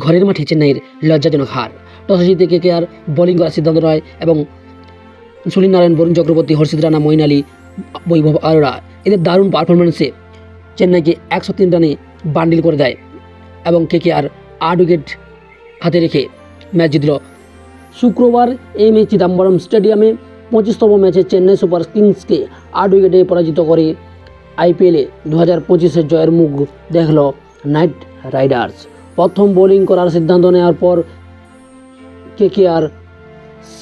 ঘরের মাঠে চেন্নাইয়ের লজ্জাজনক হার। টসে জিতে কেকেআর বোলিং করার সিদ্ধান্ত নেয় এবং সুনীল নারায়ণ, বরুণ চক্রবর্তী, হর্ষিত রানা, মঈন আলী, বৈভব আরোরা এদের দারুণ পারফরমেন্সে চেন্নাইকে 103 রানে বান্ডিল করে দেয় এবং কেকেআর 8 উইকেট হাতে রেখে ম্যাচ জিতল। শুক্রবার এমএ চিদাম্বরম স্টেডিয়ামে 25তম ম্যাচে চেন্নাই সুপার কিংসকে 8 উইকেটে পরাজিত করে আইপিএলে 2025-এর জয়ের মুখ দেখল নাইট রাইডার্স। প্রথম বোলিং করার সিদ্ধান্ত নেওয়ার পর কেকেআর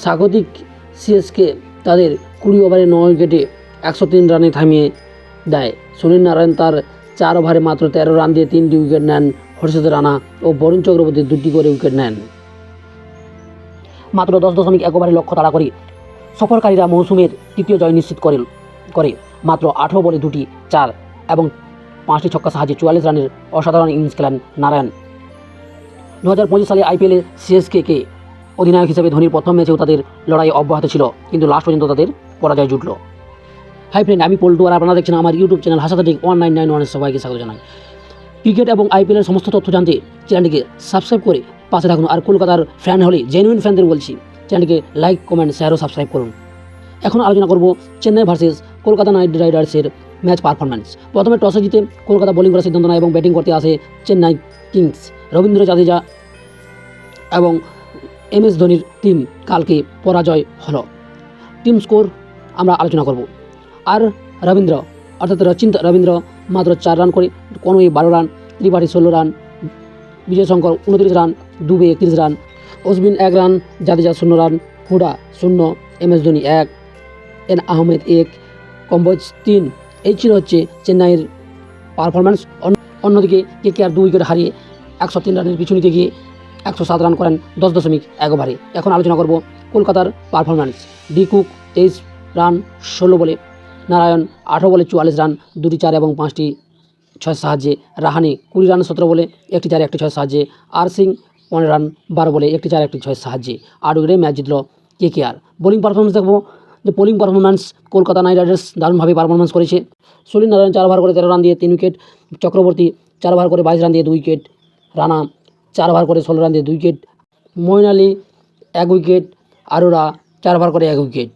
স্বাগতিক সিএসকে তাদের 20 ওভারে 9 উইকেটে 103 রানে থামিয়ে দেয়। সুনীল নারায়ণ তার 4 ওভারে মাত্র 13 রান দিয়ে 3টি উইকেট নেন। হর্ষিত রানা ও বরুণ চক্রবর্তী 2টি করে উইকেট নেন। মাত্র 10.1 ওভারে লক্ষ্য তাড়া করে সফরকারীরা মৌসুমের তৃতীয় জয় নিশ্চিত করে মাত্র 18 বলে 2টি 4 এবং 5টি ছক্কা সাহায্যে 44 রানের অসাধারণ ইনিংস খেলেন নারায়ণ। 2025 সালে আইপিএলে সিএসকে অধিনায়ক হিসেবে ধোনির প্রথম ম্যাচেও তাদের লড়াই অব্যাহত ছিল, কিন্তু লাস্ট পর্যন্ত তাদের পরাজয় জুটল। হাই ফ্রেন্ড, আমি পল্টু আর আপনারা দেখছেন আমার ইউটিউব চ্যানেল হাসাতাটিক 1991 সবাইকে স্বাগত জানাই। ক্রিকেট এবং আইপিএলের সমস্ত তথ্য জানতে চ্যানেলটিকে সাবস্ক্রাইব করে পাশে থাকুন। আর কলকাতার ফ্যান হলে জেনুইন ফ্যানদের বলছি, চ্যানেলটিকে লাইক, কমেন্ট, শেয়ার ও সাবস্ক্রাইব করুন। এখন আলোচনা করব চেন্নাই ভার্সেস কলকাতা নাইট রাইডার্সের ম্যাচ পারফরম্যান্স। প্রথমে টসে জিতে কলকাতা বোলিং করার সিদ্ধান্ত নেয় এবং ব্যাটিং করতে আসে চেন্নাই কিংস। রবীন্দ্র জাদেজা এবং এমএস ধোনির টিম কালকে পরাজয় হলো। টিম স্কোর আমরা আলোচনা করব। আর রবীন্দ্র অর্থাৎ রবীন্দ্র মাত্র 4 রান করে, Conway 12 run, Tripathi 16 run, Vijay Shankar 29 run, Dube 31 run, Ashwin 1 run, Jadeja 0 run, Hooda 0, MS Dhoni 1, N Ahmed 1, Kamboj 3। এই ছিল হচ্ছে চেন্নাইয়ের পারফরম্যান্স। অন্যদিকে কেকেআর 2 উইকেট হারিয়ে 103 রানের পিছু নিতে গিয়ে 107 রান করেন 10.1 ওভারে। এখন আলোচনা করব কলকাতার পারফরম্যান্স। ডি কুক 23 রান 16 বলে, নারায়ণ 18 বলে 44 রান, 2টি 4 এবং 5টি 6 সাহায্যে, রাহানে 20 রান 17 বলে, 1টি 4 1টি 6 সাহায্যে, আর সিং 15 রান 12 বলে, 1টি 4 1টি 6 সাহায্যে 8 উইকেটে ম্যাচ জিতল কেকেআর। বোলিং পারফরমেন্স দেখব যে bowling performance Kolkata night Riders দারুণভাবে পারফরমেন্স করেছে। সুনীল নারায়ণ 4 ওভার করে 13 রান দিয়ে 3 উইকেট, চক্রবর্তী 4 ওভার করে 22 রান দিয়ে 2 উইকেট, রানা 4 ওভার করে 16 রান দিয়ে 2 wicket, Moeen Ali 1 wicket, Arora 4 over করে 1 উইকেট।